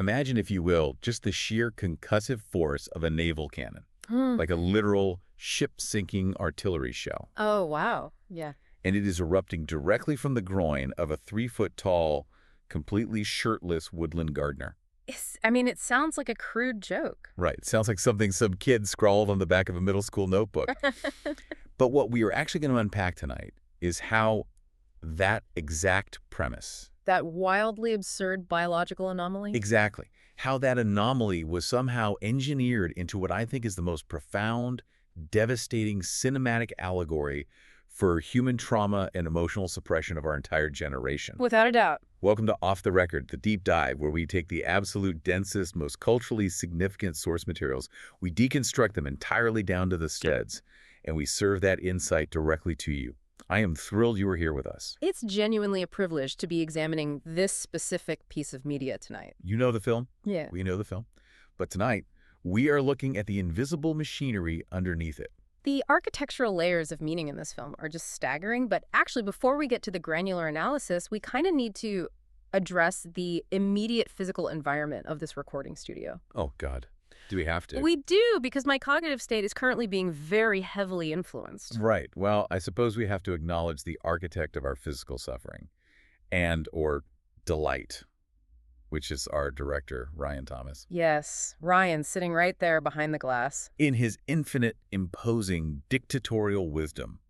Imagine, if you will, just the sheer concussive force of a naval cannon, like a literal ship-sinking artillery shell. Oh, wow. Yeah. And it is erupting directly from the groin of a 3-foot-tall, completely shirtless woodland gardener. It sounds like a crude joke. Right. It sounds like something some kid scrawled on the back of a middle school notebook. But what we are actually going to unpack tonight is how that exact premise, That wildly absurd biological anomaly? exactly, how that anomaly was somehow engineered into what I think is the most profound, devastating cinematic allegory for human trauma and emotional suppression of our entire generation. Without a doubt. Welcome to Off the Record, the deep dive where we take the absolute densest, most culturally significant source materials, we deconstruct them entirely down to the studs, and we serve that insight directly to you. I am thrilled you are here with us. It's genuinely a privilege to be examining this specific piece of media tonight. You know the film? Yeah. We know the film. But tonight, we are looking at the invisible machinery underneath it. The architectural layers of meaning in this film are just staggering, but actually before we get to the granular analysis, we kind of need to address the immediate physical environment of this recording studio. Oh, God. Do we have to? We do, because my cognitive state is currently being very heavily influenced. Right. Well, I suppose we have to acknowledge the architect of our physical suffering or delight, which is our director, Ryan Thomas. Yes, Ryan sitting right there behind the glass. In his infinite, imposing, dictatorial wisdom,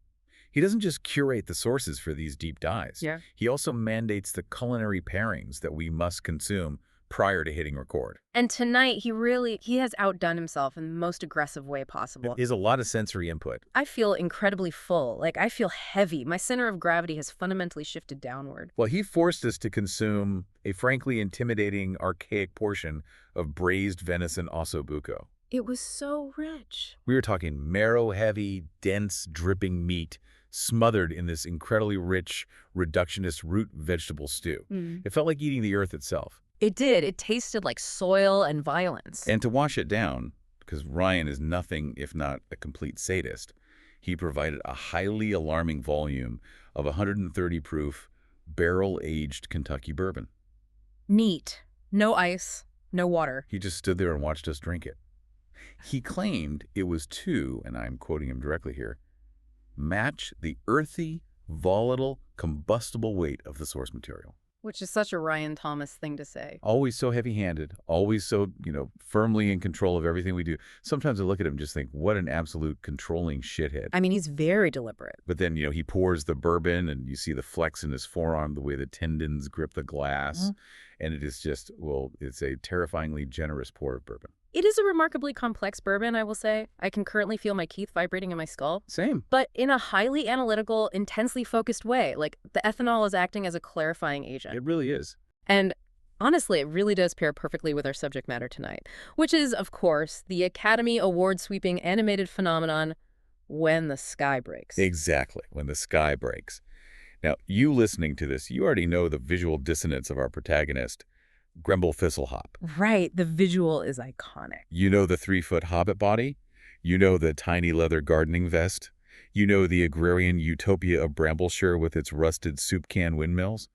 he doesn't just curate the sources for these deep dives. Yeah. He also mandates the culinary pairings that we must consume prior to hitting record. And tonight, he has outdone himself in the most aggressive way possible. There's a lot of sensory input. I feel incredibly full. Like, I feel heavy. My center of gravity has fundamentally shifted downward. Well, he forced us to consume a frankly intimidating, archaic portion of braised venison ossobuco. It was so rich. We were talking marrow-heavy, dense, dripping meat smothered in this incredibly rich, reductionist root vegetable stew. It felt like eating the earth itself. It did. It tasted like soil and violence. And to wash it down, because Ryan is nothing if not a complete sadist, he provided a highly alarming volume of 130 proof, barrel-aged Kentucky bourbon. Neat. No ice, no water. He just stood there and watched us drink it. He claimed it was to, and I'm quoting him directly here, match the earthy, volatile, combustible weight of the source material. Which is such a Ryan Thomas thing to say. Always so heavy-handed, always so, firmly in control of everything we do. Sometimes I look at him and just think, what an absolute controlling shithead. I mean, he's very deliberate. But then, he pours the bourbon and you see the flex in his forearm, the way the tendons grip the glass. And it is just, it's a terrifyingly generous pour of bourbon. It is a remarkably complex bourbon, I will say. I can currently feel my teeth vibrating in my skull. Same. But in a highly analytical, intensely focused way. Like, the ethanol is acting as a clarifying agent. It really is. And honestly, it really does pair perfectly with our subject matter tonight, which is, of course, the Academy Award-sweeping animated phenomenon, When the Sky Breaks. Exactly, When the Sky Breaks. Now, you listening to this, you already know the visual dissonance of our protagonist, Grumble Fistlehop. Right, the visual is iconic. You know the 3-foot hobbit body? You know the tiny leather gardening vest? You know the agrarian utopia of Brambleshire with its rusted soup can windmills?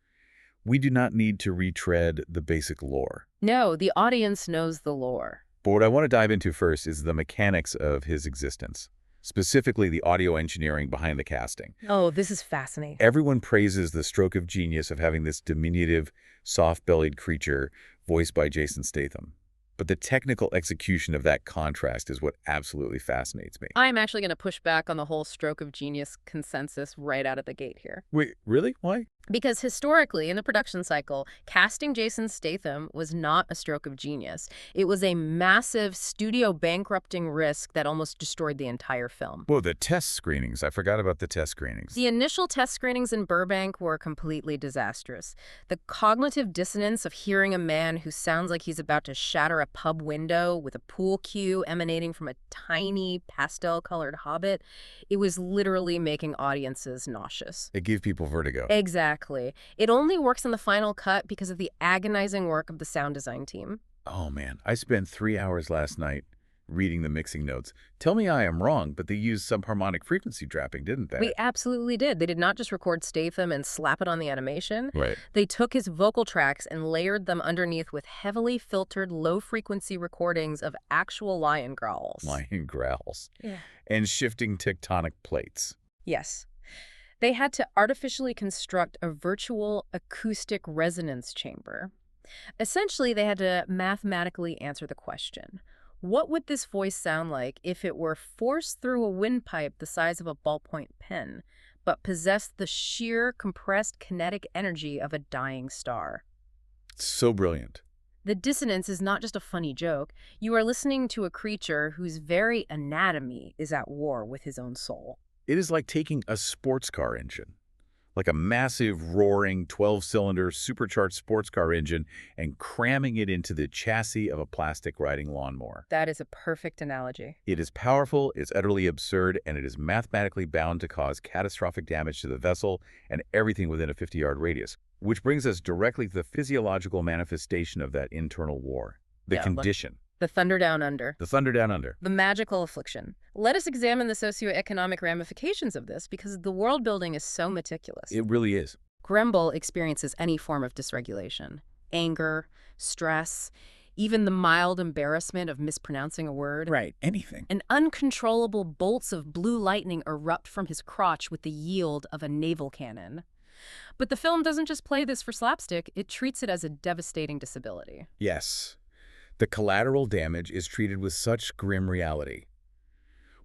We do not need to retread the basic lore. No, the audience knows the lore. But what I want to dive into first is the mechanics of his existence, specifically the audio engineering behind the casting. Oh, this is fascinating. Everyone praises the stroke of genius of having this diminutive, soft-bellied creature voiced by Jason Statham. But the technical execution of that contrast is what absolutely fascinates me. I'm actually going to push back on the whole stroke of genius consensus right out of the gate here. Wait, really? Why? Because historically, in the production cycle, casting Jason Statham was not a stroke of genius. It was a massive studio bankrupting risk that almost destroyed the entire film. Whoa, the test screenings. I forgot about the test screenings. The initial test screenings in Burbank were completely disastrous. The cognitive dissonance of hearing a man who sounds like he's about to shatter a pub window with a pool cue emanating from a tiny pastel-colored hobbit, it was literally making audiences nauseous. It gave people vertigo. Exactly. It only works in the final cut because of the agonizing work of the sound design team. Oh, man. I spent 3 hours last night reading the mixing notes. Tell me I am wrong, but they used subharmonic frequency dropping, didn't they? We absolutely did. They did not just record Statham and slap it on the animation. Right. They took his vocal tracks and layered them underneath with heavily filtered low-frequency recordings of actual lion growls. Lion growls. Yeah. And shifting tectonic plates. Yes. They had to artificially construct a virtual acoustic resonance chamber. Essentially, they had to mathematically answer the question, what would this voice sound like if it were forced through a windpipe the size of a ballpoint pen, but possessed the sheer compressed kinetic energy of a dying star? So brilliant. The dissonance is not just a funny joke. You are listening to a creature whose very anatomy is at war with his own soul. It is like taking a sports car engine, like a massive, roaring, 12-cylinder, supercharged sports car engine, and cramming it into the chassis of a plastic riding lawnmower. That is a perfect analogy. It is powerful, it's utterly absurd, and it is mathematically bound to cause catastrophic damage to the vessel and everything within a 50-yard radius. Which brings us directly to the physiological manifestation of that internal war. The condition. The thunder down under. The thunder down under. The magical affliction. Let us examine the socioeconomic ramifications of this because the world building is so meticulous. It really is. Gremble experiences any form of dysregulation. Anger, stress, even the mild embarrassment of mispronouncing a word. Right, anything. And uncontrollable bolts of blue lightning erupt from his crotch with the yield of a naval cannon. But the film doesn't just play this for slapstick, it treats it as a devastating disability. Yes. The collateral damage is treated with such grim reality.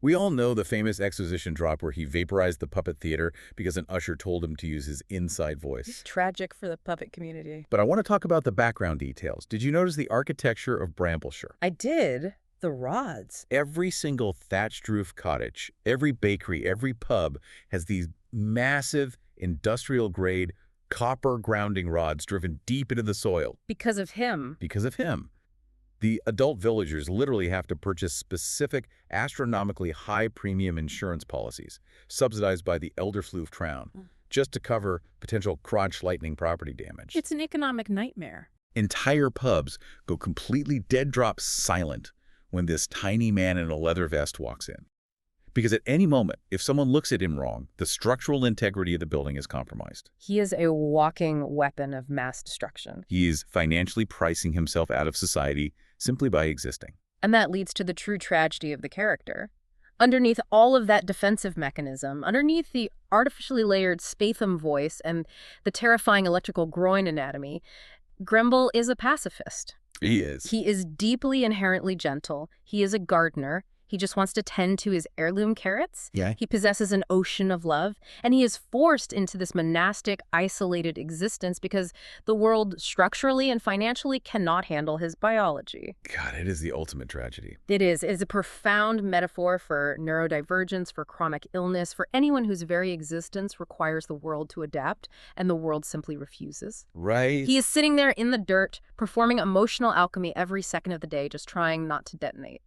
We all know the famous exposition drop where he vaporized the puppet theater because an usher told him to use his inside voice. Tragic for the puppet community. But I want to talk about the background details. Did you notice the architecture of Brambleshire? I did. The rods. Every single thatched roof cottage, every bakery, every pub has these massive industrial-grade copper grounding rods driven deep into the soil. Because of him. Because of him. The adult villagers literally have to purchase specific, astronomically high premium insurance policies, subsidized by the Elderfloof Crown, just to cover potential crotch lightning property damage. It's an economic nightmare. Entire pubs go completely dead-drop silent when this tiny man in a leather vest walks in. Because at any moment, if someone looks at him wrong, the structural integrity of the building is compromised. He is a walking weapon of mass destruction. He is financially pricing himself out of society simply by existing. And that leads to the true tragedy of the character. Underneath all of that defensive mechanism, underneath the artificially layered Statham voice and the terrifying electrical groin anatomy, Gremble is a pacifist. He is. He is deeply inherently gentle. He is a gardener. He just wants to tend to his heirloom carrots. Yeah. He possesses an ocean of love, and he is forced into this monastic, isolated existence because the world structurally and financially cannot handle his biology. God, it is the ultimate tragedy. It is. It is a profound metaphor for neurodivergence, for chronic illness, for anyone whose very existence requires the world to adapt, and the world simply refuses. Right. He is sitting there in the dirt, performing emotional alchemy every second of the day, just trying not to detonate.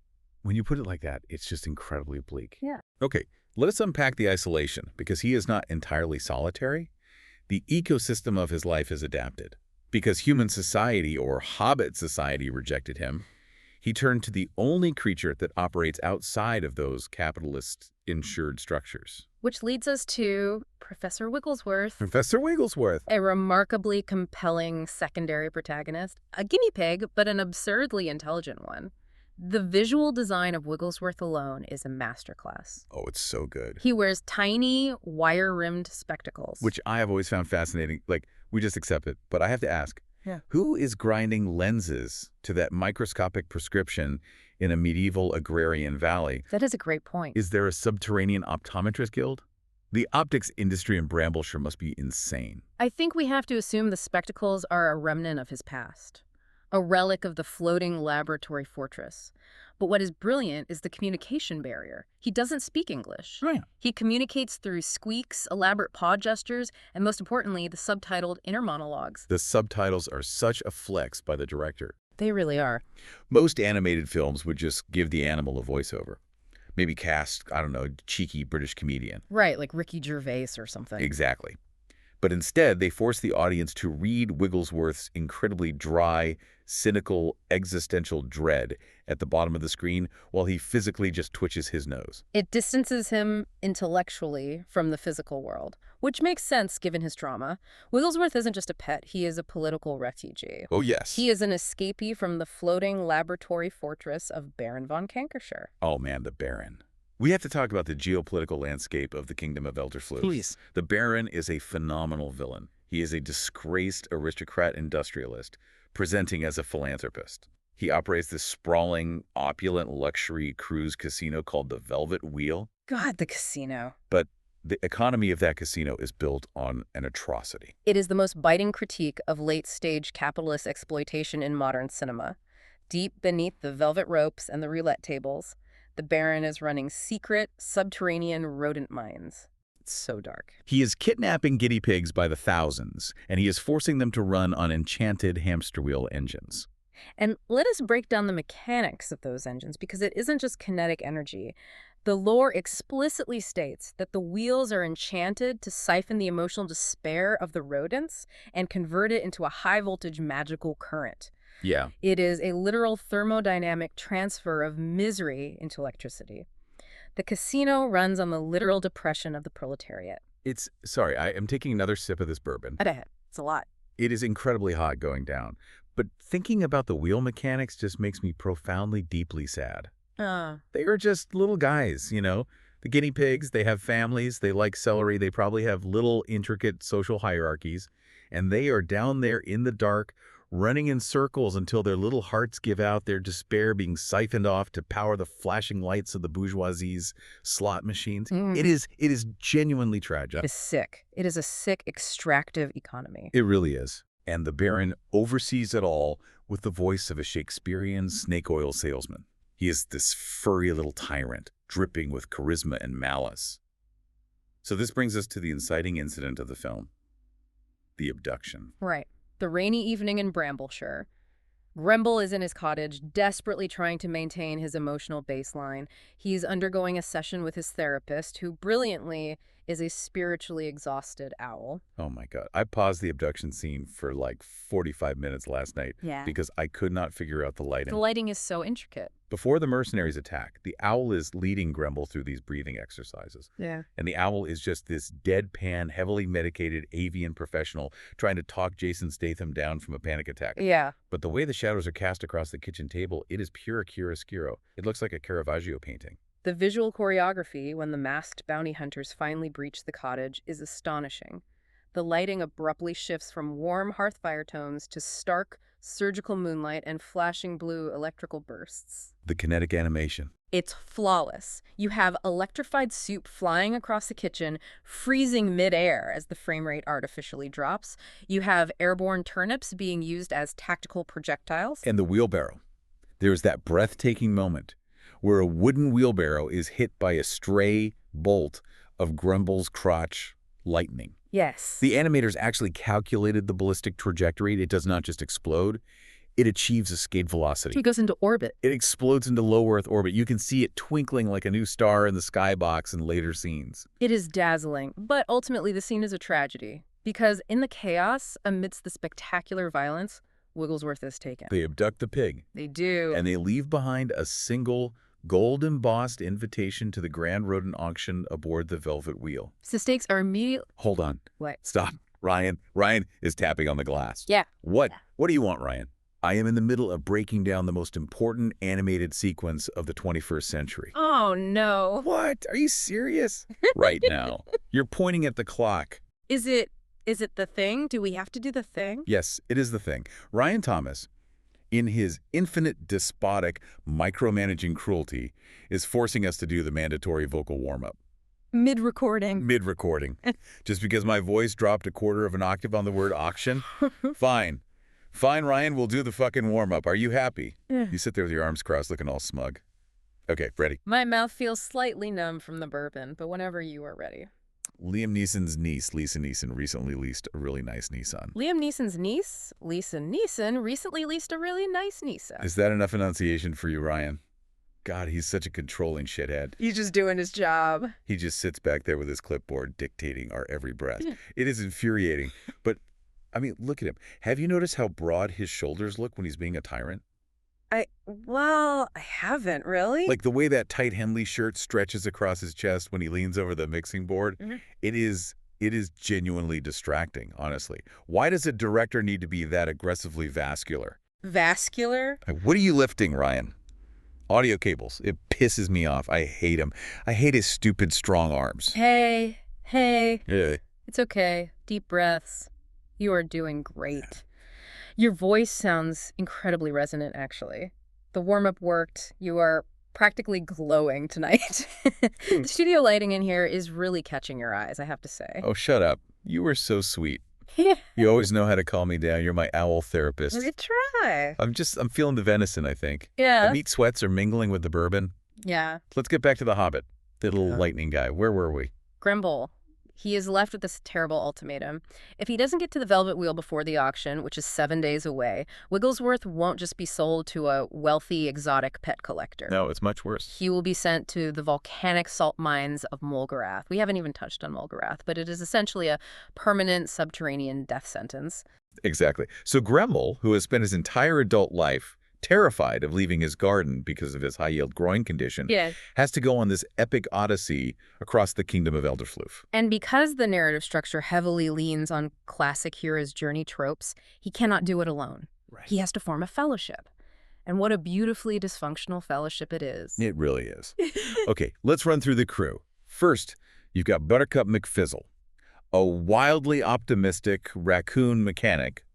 When you put it like that, it's just incredibly bleak. Yeah. Okay, let us unpack the isolation, because he is not entirely solitary. The ecosystem of his life is adapted. Because human society, or hobbit society, rejected him, he turned to the only creature that operates outside of those capitalist-insured structures. Which leads us to Professor Wigglesworth. Professor Wigglesworth. A remarkably compelling secondary protagonist. A guinea pig, but an absurdly intelligent one. The visual design of Wigglesworth alone is a masterclass. Oh, it's so good. He wears tiny, wire-rimmed spectacles. Which I have always found fascinating. Like, we just accept it. But I have to ask, Yeah. Who is grinding lenses to that microscopic prescription in a medieval agrarian valley? That is a great point. Is there a subterranean optometrist guild? The optics industry in Brambleshire must be insane. I think we have to assume the spectacles are a remnant of his past, a relic of the floating laboratory fortress. But what is brilliant is the communication barrier. He doesn't speak English. Right. He communicates through squeaks, elaborate paw gestures, and most importantly, the subtitled inner monologues. The subtitles are such a flex by the director. They really are. Most animated films would just give the animal a voiceover. Maybe cast, I don't know, cheeky British comedian. Right, like Ricky Gervais or something. Exactly. But instead, they force the audience to read Wigglesworth's incredibly dry, cynical, existential dread at the bottom of the screen while he physically just twitches his nose. It distances him intellectually from the physical world, which makes sense given his trauma. Wigglesworth isn't just a pet, he is a political refugee. Oh, yes. He is an escapee from the floating laboratory fortress of Baron von Kankershire. Oh, man, the Baron. We have to talk about the geopolitical landscape of the Kingdom of Elderflood. Please. The Baron is a phenomenal villain. He is a disgraced aristocrat industrialist, presenting as a philanthropist. He operates this sprawling, opulent luxury cruise casino called the Velvet Wheel. God, the casino. But the economy of that casino is built on an atrocity. It is the most biting critique of late-stage capitalist exploitation in modern cinema. Deep beneath the velvet ropes and the roulette tables, the Baron is running secret, subterranean rodent mines. It's so dark. He is kidnapping guinea pigs by the thousands, and he is forcing them to run on enchanted hamster wheel engines. And let us break down the mechanics of those engines, because it isn't just kinetic energy. The lore explicitly states that the wheels are enchanted to siphon the emotional despair of the rodents and convert it into a high-voltage magical current. Yeah. It is a literal thermodynamic transfer of misery into electricity. The casino runs on the literal depression of the proletariat. Sorry, I am taking another sip of this bourbon. It's a lot. It is incredibly hot going down. But thinking about the wheel mechanics just makes me profoundly, deeply sad. They are just little guys, you know. The guinea pigs, they have families, they like celery, they probably have little intricate social hierarchies, and they are down there in the dark, running in circles until their little hearts give out, their despair being siphoned off to power the flashing lights of the bourgeoisie's slot machines. It is genuinely tragic. It is sick. It is a sick, extractive economy. It really is. And the Baron oversees it all with the voice of a Shakespearean snake oil salesman. He is this furry little tyrant, dripping with charisma and malice. So this brings us to the inciting incident of the film, the abduction. Right. The rainy evening in Brambleshire. Gremble is in his cottage, desperately trying to maintain his emotional baseline. He's undergoing a session with his therapist, who brilliantly is a spiritually exhausted owl. Oh my God. I paused the abduction scene for like 45 minutes last night because I could not figure out the lighting. The lighting is so intricate. Before the mercenaries attack, the owl is leading Gremble through these breathing exercises. Yeah. And the owl is just this deadpan, heavily medicated avian professional trying to talk Jason Statham down from a panic attack. Yeah. But the way the shadows are cast across the kitchen table, it is pure chiaroscuro. It looks like a Caravaggio painting. The visual choreography, when the masked bounty hunters finally breach the cottage, is astonishing. The lighting abruptly shifts from warm hearthfire tones to stark, surgical moonlight and flashing blue electrical bursts. The kinetic animation. It's flawless. You have electrified soup flying across the kitchen, freezing midair as the frame rate artificially drops. You have airborne turnips being used as tactical projectiles. And the wheelbarrow. There's that breathtaking moment where a wooden wheelbarrow is hit by a stray bolt of Grumble's crotch lightning. Yes. The animators actually calculated the ballistic trajectory. It does not just explode. It achieves escape velocity. It goes into orbit. It explodes into low Earth orbit. You can see it twinkling like a new star in the skybox in later scenes. It is dazzling, but ultimately the scene is a tragedy, because in the chaos, amidst the spectacular violence, Wigglesworth is taken. They abduct the pig. They do. And they leave behind a single gold-embossed invitation to the grand rodent auction aboard the Velvet Wheel. The stakes are immediate. Hold on. What? Stop. Ryan is tapping on the glass. Yeah. What do you want, Ryan? I am in the middle of breaking down the most important animated sequence of the 21st century. Oh, no. What? Are you serious? Right now. You're pointing at the clock. Is it the thing? Do we have to do the thing? Yes, it is the thing. Ryan Thomas, in his infinite despotic micromanaging cruelty, is forcing us to do the mandatory vocal warm-up. Mid-recording. Mid-recording. Just because my voice dropped a quarter of an octave on the word auction? Fine. Fine, Ryan, we'll do the fucking warm-up. Are you happy? You sit there with your arms crossed looking all smug. Okay, ready? My mouth feels slightly numb from the bourbon, but whenever you are ready. Liam Neeson's niece, Lisa Neeson, recently leased a really nice Nissan. Liam Neeson's niece, Lisa Neeson, recently leased a really nice Nissan. Is that enough enunciation for you, Ryan? God, he's such a controlling shithead. He's just doing his job. He just sits back there with his clipboard dictating our every breath. Yeah. It is infuriating. But, I mean, look at him. Have you noticed how broad his shoulders look when he's being a tyrant? Well, I haven't really. Like the way that tight Henley shirt stretches across his chest when he leans over the mixing board. Mhm. It is genuinely distracting, honestly. Why does a director need to be that aggressively vascular? Vascular? What are you lifting, Ryan? Audio cables. It pisses me off. I hate him. I hate his stupid strong arms. Hey. Yeah. It's okay. Deep breaths. You are doing great. Your voice sounds incredibly resonant, actually. The warm-up worked. You are practically glowing tonight. The studio lighting in here is really catching your eyes, I have to say. Oh, shut up. You were so sweet. Yeah. You always know how to calm me down. You're my owl therapist. We try. I'm feeling the venison, I think. Yeah. The meat sweats are mingling with the bourbon. Yeah. Let's get back to the Hobbit. The little lightning guy. Where were we? Grimble. He is left with this terrible ultimatum. If he doesn't get to the Velvet Wheel before the auction, which is 7 days away, Wigglesworth won't just be sold to a wealthy, exotic pet collector. No, it's much worse. He will be sent to the volcanic salt mines of Mulgarath. We haven't even touched on Mulgarath, but it is essentially a permanent subterranean death sentence. Exactly. So Gremmel, who has spent his entire adult life terrified of leaving his garden because of his high-yield groin condition, has to go on this epic odyssey across the kingdom of Elderfloof. And because the narrative structure heavily leans on classic hero's journey tropes, he cannot do it alone. Right. He has to form a fellowship. And what a beautifully dysfunctional fellowship it is. It really is. Okay, let's run through the crew. First, you've got Buttercup McFizzle, a wildly optimistic raccoon mechanic,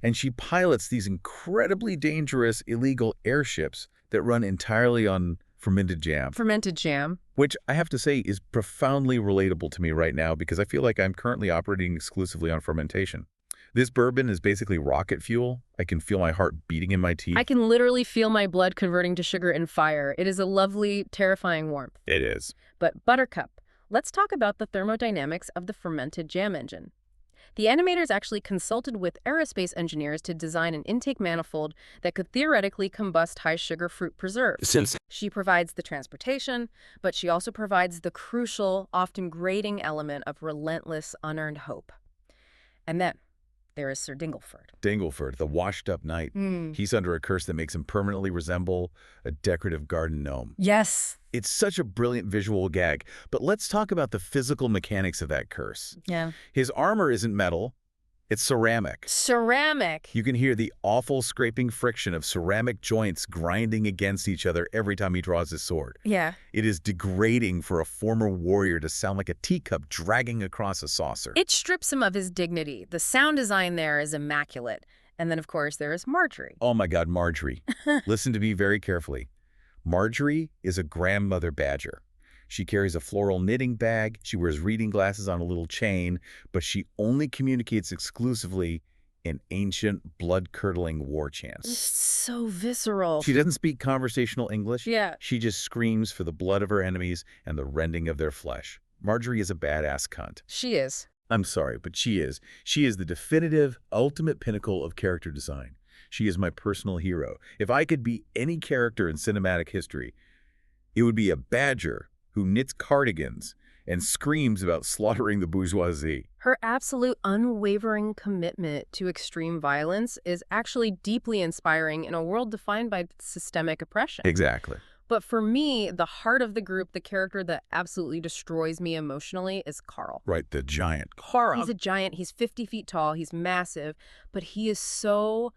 and she pilots these incredibly dangerous illegal airships that run entirely on fermented jam. Fermented jam. Which I have to say is profoundly relatable to me right now because I feel like I'm currently operating exclusively on fermentation. This bourbon is basically rocket fuel. I can feel my heart beating in my teeth. I can literally feel my blood converting to sugar and fire. It is a lovely, terrifying warmth. It is. But Buttercup, let's talk about the thermodynamics of the fermented jam engine. The animators actually consulted with aerospace engineers to design an intake manifold that could theoretically combust high-sugar fruit preserves. She provides the transportation, but she also provides the crucial, often grating element of relentless, unearned hope. And then there is Sir Dingleford. Dingleford, the washed-up knight. He's under a curse that makes him permanently resemble a decorative garden gnome. Yes. It's such a brilliant visual gag, but let's talk about the physical mechanics of that curse. Yeah. His armor isn't metal, it's ceramic. Ceramic. You can hear the awful scraping friction of ceramic joints grinding against each other every time he draws his sword. Yeah. It is degrading for a former warrior to sound like a teacup dragging across a saucer. It strips him of his dignity. The sound design there is immaculate. And then, of course, there is Marjorie. Oh my God, Marjorie. Listen to me very carefully. Marjorie is a grandmother badger. She carries a floral knitting bag, she wears reading glasses on a little chain, but she only communicates exclusively in ancient, blood-curdling war chants. So visceral. She doesn't speak conversational English. Yeah. She just screams for the blood of her enemies and the rending of their flesh. Marjorie is a badass cunt. She is. I'm sorry, but she is. She is the definitive, ultimate pinnacle of character design. She is my personal hero. If I could be any character in cinematic history, it would be a badger who knits cardigans and screams about slaughtering the bourgeoisie. Her absolute unwavering commitment to extreme violence is actually deeply inspiring in a world defined by systemic oppression. Exactly. But for me, the heart of the group, the character that absolutely destroys me emotionally is Carl. Right, the giant. Carl. He's a giant. He's 50 feet tall. He's massive. But he is so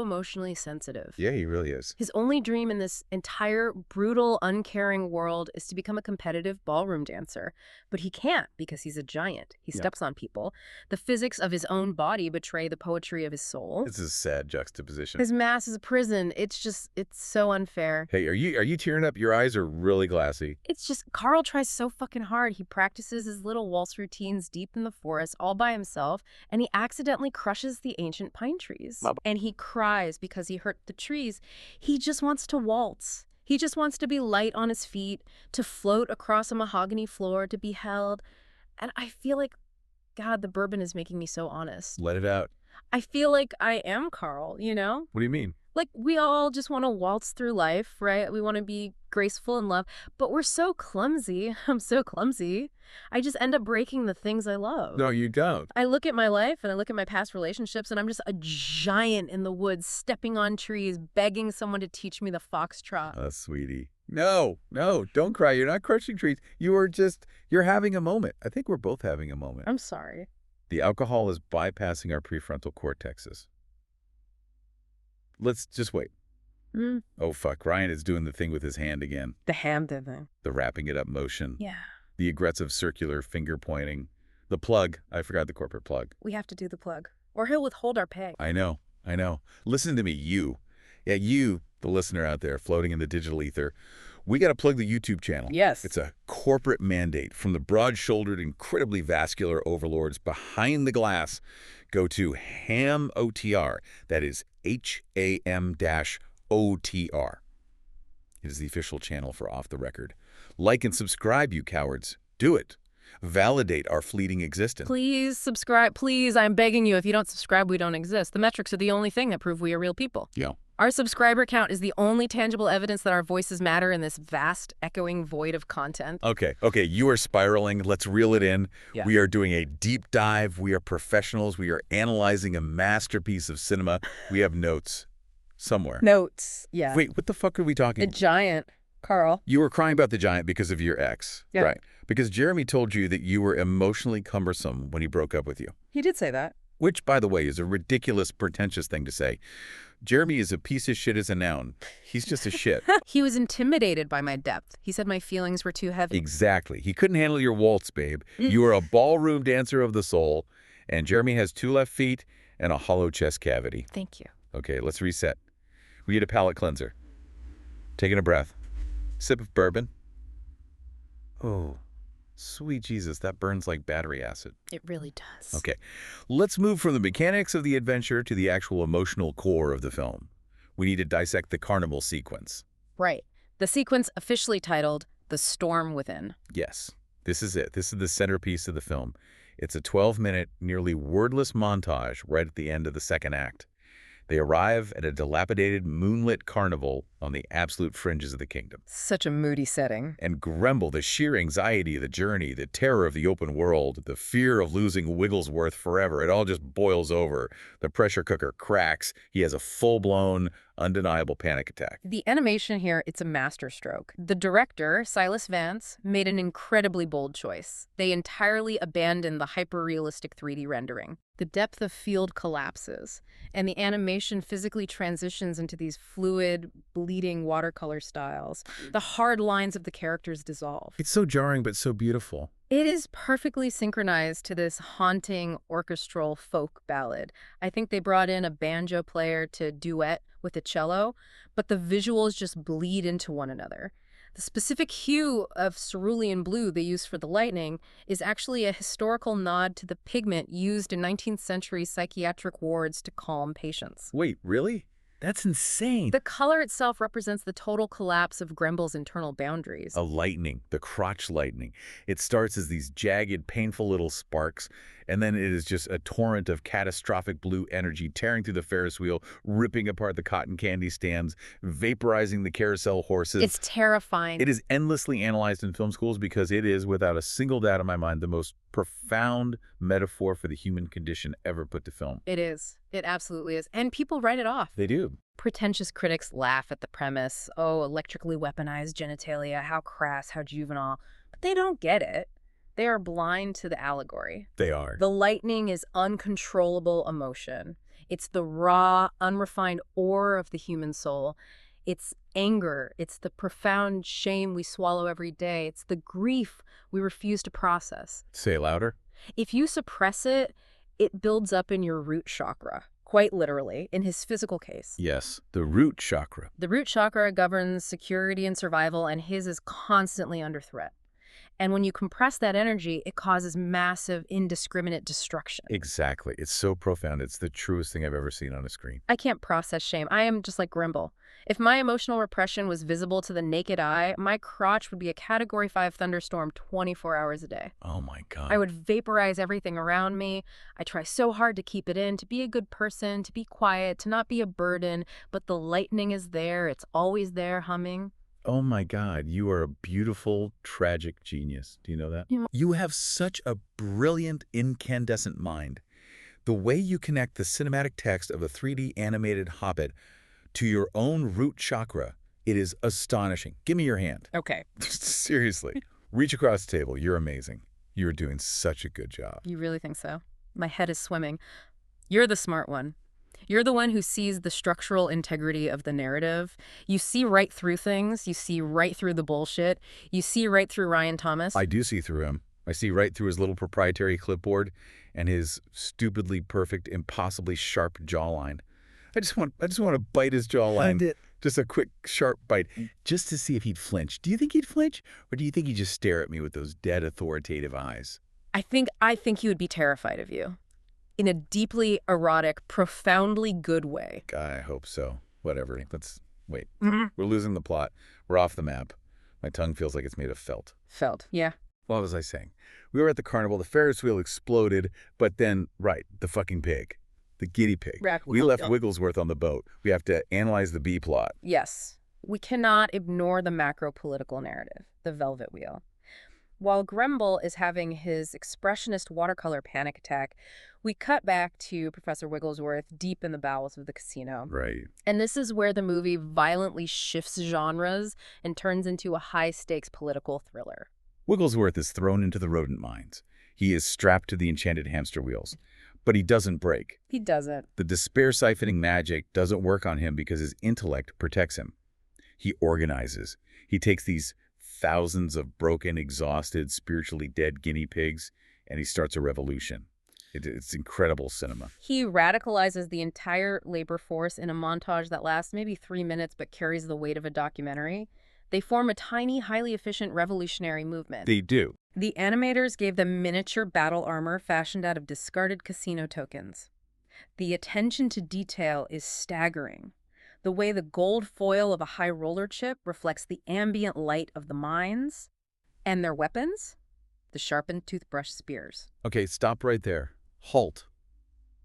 emotionally sensitive. Yeah, he really is. His only dream in this entire brutal, uncaring world is to become a competitive ballroom dancer. But he can't because he's a giant. He steps on people. The physics of his own body betray the poetry of his soul. It's a sad juxtaposition. His mass is a prison. It's so unfair. Hey, are you tearing up? Your eyes are really glassy. It's just, Carl tries so fucking hard. He practices his little waltz routines deep in the forest all by himself, and he accidentally crushes the ancient pine trees. And he cries because he hurt the trees. He just wants to waltz. He just wants to be light on his feet, to float across a mahogany floor, to be held. And I feel like, God, the bourbon is making me so honest. Let it out. I feel like I am Carl, you know? What do you mean? Like, we all just want to waltz through life, right? We want to be graceful in love, but we're so clumsy. I'm so clumsy. I just end up breaking the things I love. No, you don't. I look at my life and I look at my past relationships and I'm just a giant in the woods, stepping on trees, begging someone to teach me the foxtrot. Oh, sweetie. No, don't cry. You're not crushing trees. You're having a moment. I think we're both having a moment. I'm sorry. The alcohol is bypassing our prefrontal cortexes. Let's just wait. Oh, fuck. Ryan is doing the thing with his hand again. The Hamden thing. The wrapping it up motion. Yeah. The aggressive circular finger pointing. The plug. I forgot the corporate plug. We have to do the plug, or he'll withhold our pay. I know. Listen to me, you. Yeah, you, the listener out there floating in the digital ether. We got to plug the YouTube channel. Yes. It's a corporate mandate from the broad-shouldered, incredibly vascular overlords behind the glass. Go to HAM-OTR. That is HAM-OTR. It is the official channel for Off the Record. Like and subscribe, you cowards. Do it. Validate our fleeting existence. Please subscribe. Please, I'm begging you. If you don't subscribe, we don't exist. The metrics are the only thing that prove we are real people. Yeah. Our subscriber count is the only tangible evidence that our voices matter in this vast, echoing void of content. Okay, you are spiraling. Let's reel it in. Yeah. We are doing a deep dive. We are professionals. We are analyzing a masterpiece of cinema. We have notes somewhere. Notes. Yeah. Wait, what the fuck are we talking The about? giant, Carl. You were crying about the giant because of your ex. Yeah. Right. Because Jeremy told you that you were emotionally cumbersome when he broke up with you. He did say that. Which, by the way, is a ridiculous, pretentious thing to say. Jeremy is a piece of shit as a noun. He's just a shit. He was intimidated by my depth. He said my feelings were too heavy. Exactly. He couldn't handle your waltz, babe. You are a ballroom dancer of the soul, and Jeremy has 2 left feet and a hollow chest cavity. Thank you. Okay, let's reset. We need a palate cleanser. Taking a breath. Sip of bourbon. Oh, sweet Jesus, that burns like battery acid. It really does. Okay, let's move from the mechanics of the adventure to the actual emotional core of the film. We need to dissect the carnival sequence. Right. The sequence officially titled The Storm Within. Yes, this is it. This is the centerpiece of the film. It's a 12-minute, nearly wordless montage right at the end of the second act. They arrive at a dilapidated, moonlit carnival on the absolute fringes of the kingdom. Such a moody setting. And Gremble, the sheer anxiety of the journey, the terror of the open world, the fear of losing Wigglesworth forever, it all just boils over. The pressure cooker cracks. He has a full-blown, undeniable panic attack. The animation here, it's a masterstroke. The director, Silas Vance, made an incredibly bold choice. They entirely abandoned the hyper-realistic 3D rendering. The depth of field collapses, and the animation physically transitions into these fluid, bleeding watercolor styles. The hard lines of the characters dissolve. It's so jarring, but so beautiful. It is perfectly synchronized to this haunting orchestral folk ballad. I think they brought in a banjo player to duet with a cello, but the visuals just bleed into one another. The specific hue of cerulean blue they use for the lightning is actually a historical nod to the pigment used in 19th century psychiatric wards to calm patients. Wait, really? That's insane. The color itself represents the total collapse of Gremble's internal boundaries. A lightning, the crotch lightning. It starts as these jagged, painful little sparks, and then it is just a torrent of catastrophic blue energy tearing through the Ferris wheel, ripping apart the cotton candy stands, vaporizing the carousel horses. It's terrifying. It is endlessly analyzed in film schools because it is, without a single doubt in my mind, the most profound metaphor for the human condition ever put to film. It is. It absolutely is. And people write it off. They do. Pretentious critics laugh at the premise. Oh, electrically weaponized genitalia, how crass, how juvenile. But they don't get it. They are blind to the allegory. They are. The lightning is uncontrollable emotion. It's the raw, unrefined ore of the human soul. It's anger. It's the profound shame we swallow every day. It's the grief we refuse to process. Say it louder. If you suppress it, it builds up in your root chakra, quite literally, in his physical case. Yes, the root chakra. The root chakra governs security and survival, and his is constantly under threat. And when you compress that energy, it causes massive, indiscriminate destruction. Exactly. It's so profound. It's the truest thing I've ever seen on a screen. I can't process shame. I am just like Grimble. If my emotional repression was visible to the naked eye, my crotch would be a Category 5 thunderstorm 24 hours a day. Oh my God. I would vaporize everything around me. I try so hard to keep it in, to be a good person, to be quiet, to not be a burden, but the lightning is there. It's always there humming. Oh my God, you are a beautiful, tragic genius. Do you know that? Yeah. You have such a brilliant, incandescent mind. The way you connect the cinematic text of a 3D animated Hobbit to your own root chakra, it is astonishing. Give me your hand. Okay. Seriously. Reach across the table. You're amazing. You're doing such a good job. You really think so? My head is swimming. You're the smart one. You're the one who sees the structural integrity of the narrative. You see right through things. You see right through the bullshit. You see right through Ryan Thomas. I do see through him. I see right through his little proprietary clipboard and his stupidly perfect, impossibly sharp jawline. I just want to bite his jawline. Just a quick, sharp bite, just to see if he'd flinch. Do you think he'd flinch? Or do you think he'd just stare at me with those dead, authoritative eyes? I think he would be terrified of you. In a deeply erotic, profoundly good way. I hope so. Whatever. Let's wait. We're losing the plot. We're off the map. My tongue feels like it's made of felt. Felt, yeah. What was I saying? We were at the carnival. The Ferris wheel exploded, but then, the fucking pig. The guinea pig. We left Wigglesworth on the boat. We have to analyze the B plot. Yes. We cannot ignore the macro-political narrative, the velvet wheel. While Grimble is having his expressionist watercolor panic attack, we cut back to Professor Wigglesworth deep in the bowels of the casino. Right. And this is where the movie violently shifts genres and turns into a high-stakes political thriller. Wigglesworth is thrown into the rodent mines. He is strapped to the enchanted hamster wheels. But he doesn't break. He doesn't. The despair siphoning magic doesn't work on him because his intellect protects him. He organizes. He takes these thousands of broken, exhausted, spiritually dead guinea pigs, and he starts a revolution. It's incredible cinema. He radicalizes the entire labor force in a montage that lasts maybe 3 minutes but carries the weight of a documentary. They form a tiny, highly efficient revolutionary movement. They do. The animators gave them miniature battle armor fashioned out of discarded casino tokens. The attention to detail is staggering. The way the gold foil of a high roller chip reflects the ambient light of the mines. And their weapons? The sharpened toothbrush spears. Okay, stop right there. Halt.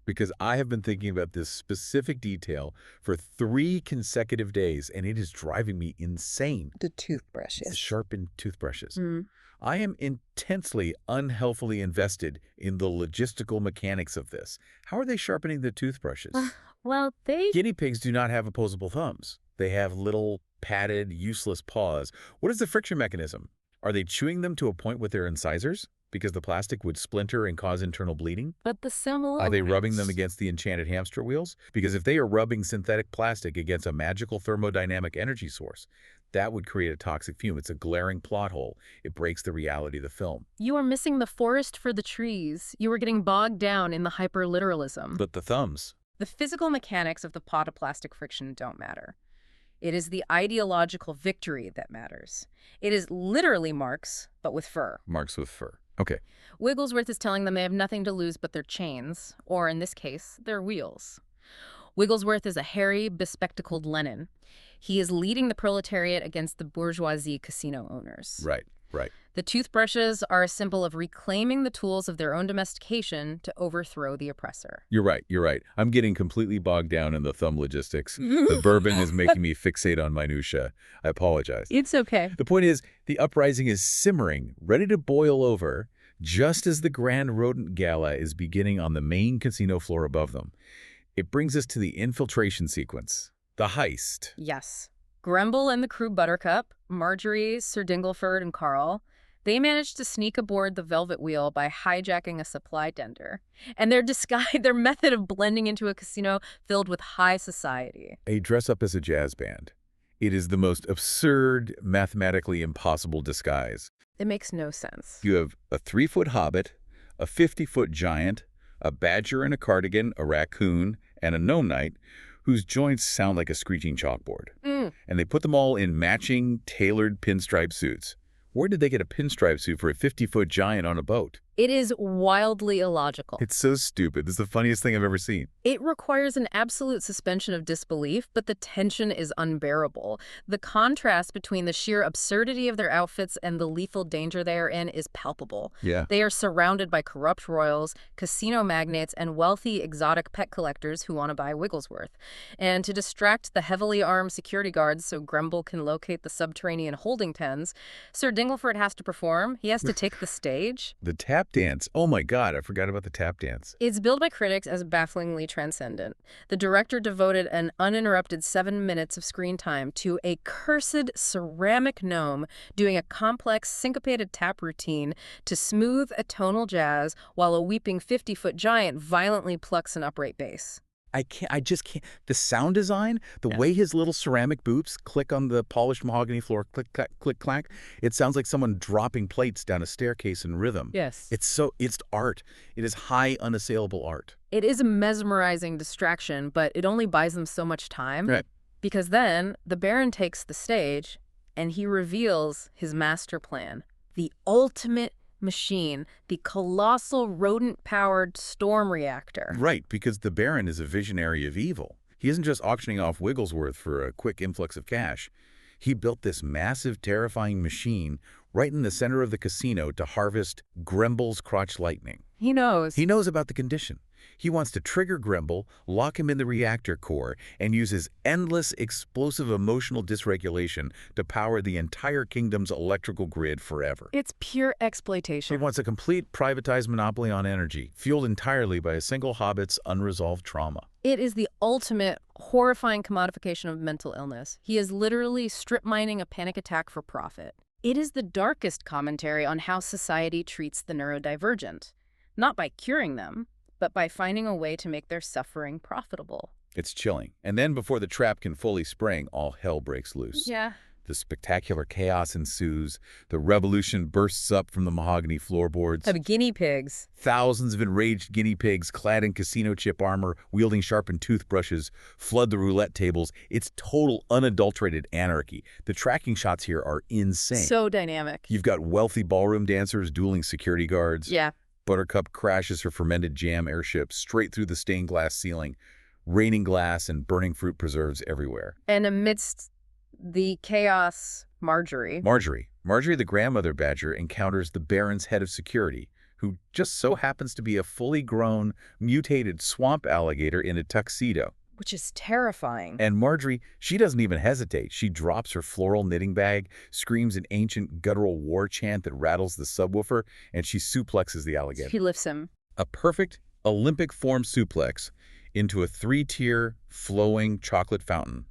Because I have been thinking about this specific detail for 3 consecutive days, and it is driving me insane. The toothbrushes. The sharpened toothbrushes. Mm. I am intensely, unhealthily invested in the logistical mechanics of this. How are they sharpening the toothbrushes? Well, Guinea pigs do not have opposable thumbs. They have little, padded, useless paws. What is the friction mechanism? Are they chewing them to a point with their incisors? Because the plastic would splinter and cause internal bleeding? But the similar... Are they rubbing them against the enchanted hamster wheels? Because if they are rubbing synthetic plastic against a magical thermodynamic energy source, that would create a toxic fume. It's a glaring plot hole. It breaks the reality of the film. You are missing the forest for the trees. You are getting bogged down in the hyper-literalism. But the thumbs. The physical mechanics of the pot of plastic friction don't matter. It is the ideological victory that matters. It is literally Marx, but with fur. Marx with fur. Okay. Wigglesworth is telling them they have nothing to lose but their chains, or in this case, their wheels. Wigglesworth is a hairy, bespectacled Lenin. He is leading the proletariat against the bourgeoisie casino owners. Right, right. The toothbrushes are a symbol of reclaiming the tools of their own domestication to overthrow the oppressor. You're right, you're right. I'm getting completely bogged down in the thumb logistics. The bourbon is making me fixate on minutia. I apologize. It's okay. The point is, the uprising is simmering, ready to boil over, just as the Grand Rodent Gala is beginning on the main casino floor above them. It brings us to the infiltration sequence, the heist. Yes. Grumble and the crew Buttercup, Marjorie, Sir Dingleford, and Carl, they managed to sneak aboard the Velvet Wheel by hijacking a supply tender. And their method of blending into a casino filled with high society. They dress up as a jazz band. It is the most absurd, mathematically impossible disguise. It makes no sense. You have a 3-foot hobbit, a 50-foot giant, a badger in a cardigan, a raccoon, and a gnome knight whose joints sound like a screeching chalkboard. And they put them all in matching, tailored pinstripe suits. Where did they get a pinstripe suit for a 50-foot giant on a boat? It is wildly illogical. It's so stupid. This is the funniest thing I've ever seen. It requires an absolute suspension of disbelief, but the tension is unbearable. The contrast between the sheer absurdity of their outfits and the lethal danger they are in is palpable. Yeah. They are surrounded by corrupt royals, casino magnates, and wealthy exotic pet collectors who want to buy Wigglesworth. And to distract the heavily armed security guards so Grumble can locate the subterranean holding pens, Sir Dingleford has to perform. He has to take the stage. The tap dance. Oh my God, I forgot about the tap dance. It's billed by critics as bafflingly transcendent. The director devoted an uninterrupted 7 minutes of screen time to a cursed ceramic gnome doing a complex syncopated tap routine to smooth a tonal jazz while a weeping 50-foot giant violently plucks an upright bass. I just can't. The sound design, the way his little ceramic boots click on the polished mahogany floor, click, clack, click, clack. It sounds like someone dropping plates down a staircase in rhythm. Yes. It's art. It is high, unassailable art. It is a mesmerizing distraction, but it only buys them so much time. Right. Because then the Baron takes the stage and he reveals his master plan. The ultimate machine, the colossal rodent-powered storm reactor. Right, because the Baron is a visionary of evil. He isn't just auctioning off Wigglesworth for a quick influx of cash. He built this massive, terrifying machine right in the center of the casino to harvest Grumble's crotch lightning. He knows. He knows about the condition. He wants to trigger Grumble, lock him in the reactor core, and use his endless, explosive emotional dysregulation to power the entire kingdom's electrical grid forever. It's pure He exploitation. wants a complete privatized monopoly on energy, fueled entirely by a single hobbit's unresolved trauma. It is the ultimate horrifying commodification of mental illness. He is literally strip mining a panic attack for profit. It is the darkest commentary on how society treats the neurodivergent, not by curing them, but by finding a way to make their suffering profitable. It's chilling. And then before the trap can fully spring, all hell breaks loose. Yeah. The spectacular chaos ensues. The revolution bursts up from the mahogany floorboards. Of guinea pigs. Thousands of enraged guinea pigs clad in casino chip armor, wielding sharpened toothbrushes, flood the roulette tables. It's total, unadulterated anarchy. The tracking shots here are insane. So dynamic. You've got wealthy ballroom dancers dueling security guards. Yeah. Buttercup crashes her fermented jam airship straight through the stained glass ceiling, raining glass and burning fruit preserves everywhere. And amidst the chaos, Marjorie. Marjorie, the grandmother badger, encounters the Baron's head of security, who just so happens to be a fully grown, mutated swamp alligator in a tuxedo. Which is terrifying. And Marjorie, she doesn't even hesitate. She drops her floral knitting bag, screams an ancient guttural war chant that rattles the subwoofer, and she suplexes the alligator. She lifts him. A perfect Olympic form suplex into a 3-tier flowing chocolate fountain.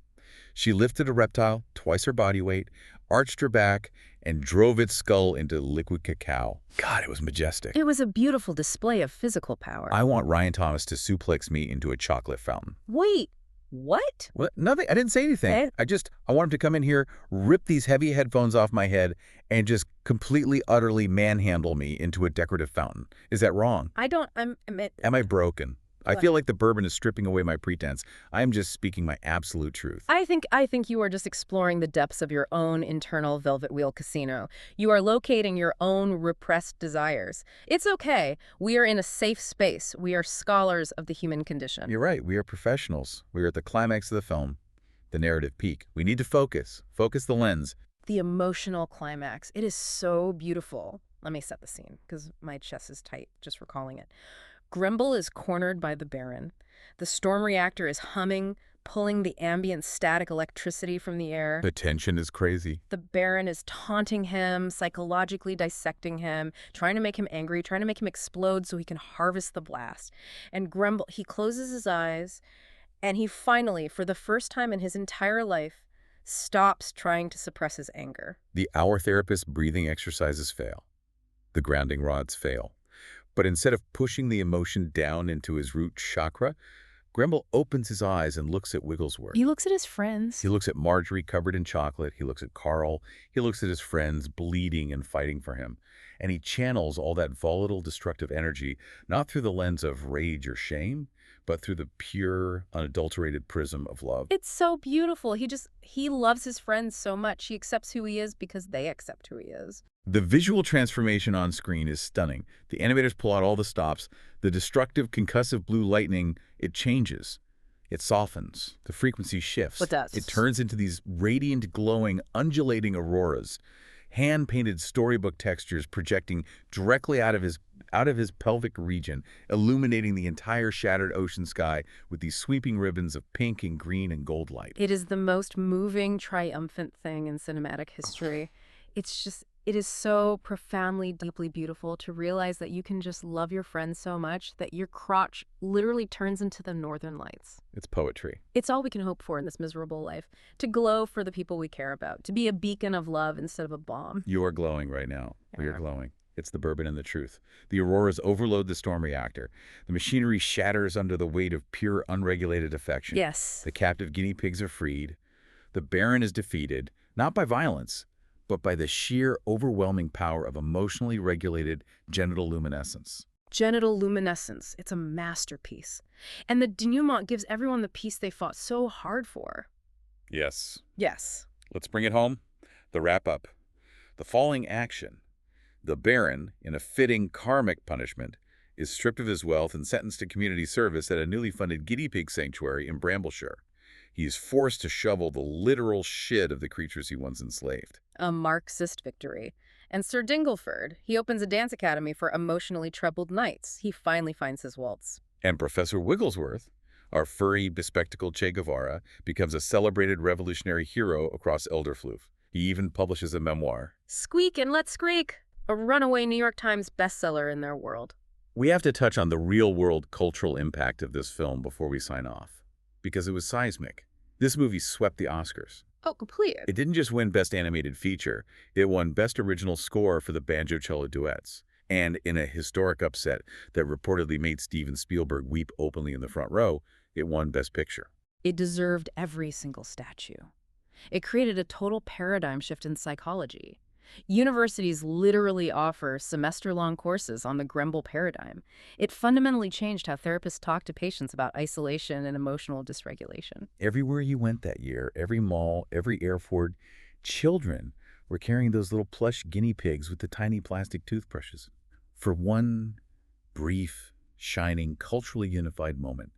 She lifted a reptile, twice her body weight, arched her back, and drove its skull into liquid cacao. God, it was majestic. It was a beautiful display of physical power. I want Ryan Thomas to suplex me into a chocolate fountain. Wait, what? What? Nothing. I didn't say anything. I want him to come in here, rip these heavy headphones off my head, and just completely, utterly manhandle me into a decorative fountain. Is that wrong? Am Am I broken? I feel like the bourbon is stripping away my pretense. I am just speaking my absolute truth. I think you are just exploring the depths of your own internal velvet wheel casino. You are locating your own repressed desires. It's okay. We are in a safe space. We are scholars of the human condition. You're right. We are professionals. We are at the climax of the film, the narrative peak. We need to focus. Focus the lens. The emotional climax. It is so beautiful. Let me set the scene because my chest is tight just recalling it. Grumble is cornered by the Baron. The storm reactor is humming, pulling the ambient static electricity from the air. The tension is crazy. The Baron is taunting him, psychologically dissecting him, trying to make him angry, trying to make him explode so he can harvest the blast. And Grumble, he closes his eyes, and he finally, for the first time in his entire life, stops trying to suppress his anger. The hour therapist breathing exercises fail. The grounding rods fail. But instead of pushing the emotion down into his root chakra, Grumble opens his eyes and looks at Wigglesworth. He looks at his friends. He looks at Marjorie covered in chocolate. He looks at Carl. He looks at his friends bleeding and fighting for him. And he channels all that volatile, destructive energy, not through the lens of rage or shame, but through the pure, unadulterated prism of love. It's so beautiful. He loves his friends so much. He accepts who he is because they accept who he is. The visual transformation on screen is stunning. The animators pull out all the stops. The destructive, concussive blue lightning, it changes. It softens. The frequency shifts. It does. It turns into these radiant, glowing, undulating auroras. Hand-painted storybook textures projecting directly out of his pelvic region, illuminating the entire shattered ocean sky with these sweeping ribbons of pink and green and gold light. It is the most moving, triumphant thing in cinematic history. It is so profoundly, deeply beautiful to realize that you can just love your friends so much that your crotch literally turns into the northern lights. It's poetry. It's all we can hope for in this miserable life, to glow for the people we care about, to be a beacon of love instead of a bomb. You are glowing right now. We are glowing. It's the bourbon and the truth. The auroras overload the storm reactor. The machinery shatters under the weight of pure, unregulated affection. Yes. The captive guinea pigs are freed. The Baron is defeated, not by violence, but by the sheer, overwhelming power of emotionally regulated genital luminescence. Genital luminescence. It's a masterpiece. And the denouement gives everyone the peace they fought so hard for. Yes. Yes. Let's bring it home. The wrap-up. The falling action. The Baron, in a fitting karmic punishment, is stripped of his wealth and sentenced to community service at a newly funded guinea pig sanctuary in Brambleshire. He is forced to shovel the literal shit of the creatures he once enslaved. A Marxist victory. And Sir Dingleford, he opens a dance academy for emotionally troubled knights. He finally finds his waltz. And Professor Wigglesworth, our furry, bespectacled Che Guevara, becomes a celebrated revolutionary hero across Elderfloof. He even publishes a memoir. Squeak and let's squeak! A runaway New York Times bestseller in their world. We have to touch on the real-world cultural impact of this film before we sign off, because it was seismic. This movie swept the Oscars. Oh, completely. It didn't just win Best Animated Feature, it won Best Original Score for the banjo-cello duets. And in a historic upset that reportedly made Steven Spielberg weep openly in the front row, it won Best Picture. It deserved every single statue. It created a total paradigm shift in psychology. Universities literally offer semester-long courses on the Gremble paradigm. It fundamentally changed how therapists talk to patients about isolation and emotional dysregulation. Everywhere you went that year, every mall, every airport, children were carrying those little plush guinea pigs with the tiny plastic toothbrushes. For one brief, shining, culturally unified moment,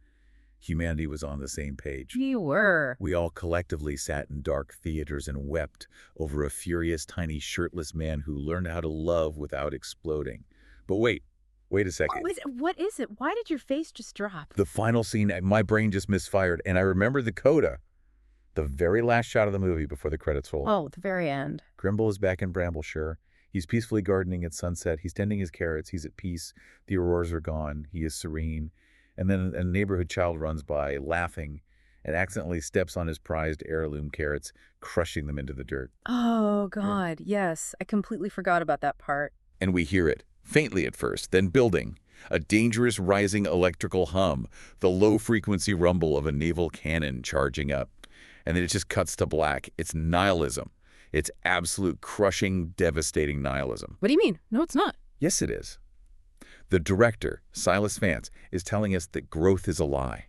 humanity was on the same page. We were. We all collectively sat in dark theaters and wept over a furious, tiny, shirtless man who learned how to love without exploding. But wait a second. What is it? Why did your face just drop? The final scene, my brain just misfired, and I remember the coda. The very last shot of the movie before the credits roll. Oh, the very end. Grimble is back in Brambleshire. He's peacefully gardening at sunset. He's tending his carrots. He's at peace. The auroras are gone. He is serene. And then a neighborhood child runs by, laughing, and accidentally steps on his prized heirloom carrots, crushing them into the dirt. Oh, God, yes. I completely forgot about that part. And we hear it, faintly at first, then building. A dangerous rising electrical hum, the low-frequency rumble of a naval cannon charging up. And then it just cuts to black. It's nihilism. It's absolute crushing, devastating nihilism. What do you mean? No, it's not. Yes, it is. The director, Silas Vance, is telling us that growth is a lie,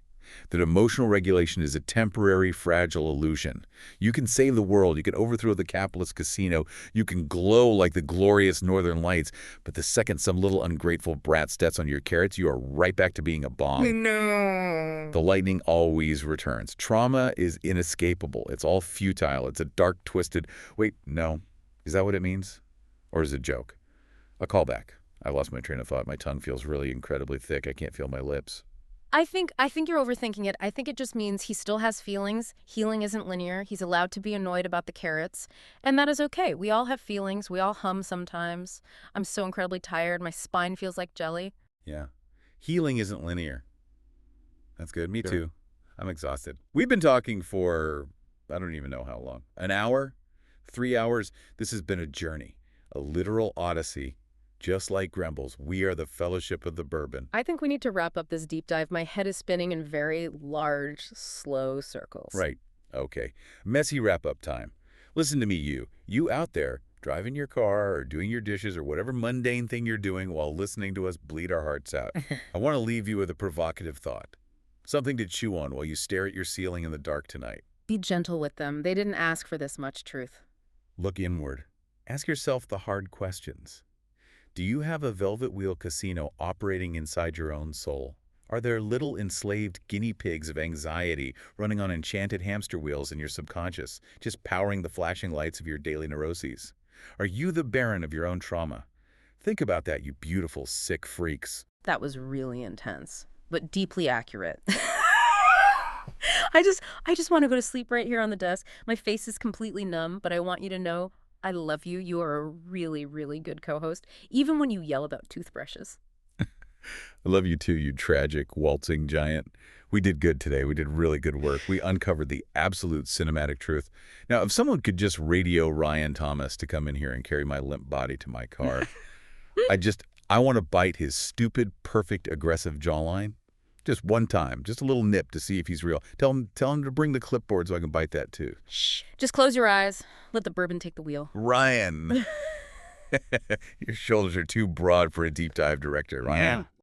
that emotional regulation is a temporary, fragile illusion. You can save the world, you can overthrow the capitalist casino, you can glow like the glorious northern lights, but the second some little ungrateful brat steps on your carrots, you are right back to being a bomb. No. The lightning always returns. Trauma is inescapable. It's all futile. It's a dark, twisted... Wait, no. Is that what it means? Or is it a joke? A callback. I lost my train of thought. My tongue feels really incredibly thick. I can't feel my lips. I think you're overthinking it. I think it just means he still has feelings. Healing isn't linear. He's allowed to be annoyed about the carrots. And that is okay. We all have feelings. We all hum sometimes. I'm so incredibly tired. My spine feels like jelly. Yeah. Healing isn't linear. That's good. Me too. I'm exhausted. We've been talking for, I don't even know how long. An hour? 3 hours? This has been a journey. A literal odyssey. Just like Gremble's, we are the Fellowship of the Bourbon. I think we need to wrap up this deep dive. My head is spinning in very large, slow circles. Right. Okay. Messy wrap-up time. Listen to me, you. You out there, driving your car or doing your dishes or whatever mundane thing you're doing while listening to us bleed our hearts out. I want to leave you with a provocative thought. Something to chew on while you stare at your ceiling in the dark tonight. Be gentle with them. They didn't ask for this much truth. Look inward. Ask yourself the hard questions. Do you have a velvet wheel casino operating inside your own soul? Are there little enslaved guinea pigs of anxiety running on enchanted hamster wheels in your subconscious, just powering the flashing lights of your daily neuroses? Are you the baron of your own trauma? Think about that, you beautiful, sick freaks. That was really intense, but deeply accurate. I just want to go to sleep right here on the desk. My face is completely numb, but I want you to know I love you. You are a really, really good co-host, even when you yell about toothbrushes. I love you too, you tragic, waltzing giant. We did good today. We did really good work. We uncovered the absolute cinematic truth. Now, if someone could just radio Ryan Thomas to come in here and carry my limp body to my car, I want to bite his stupid, perfect, aggressive jawline. Just one time, just a little nip to see if he's real. Tell him to bring the clipboard so I can bite that too. Shh. Just close your eyes. Let the bourbon take the wheel. Ryan, your shoulders are too broad for a deep dive director, Ryan. Yeah.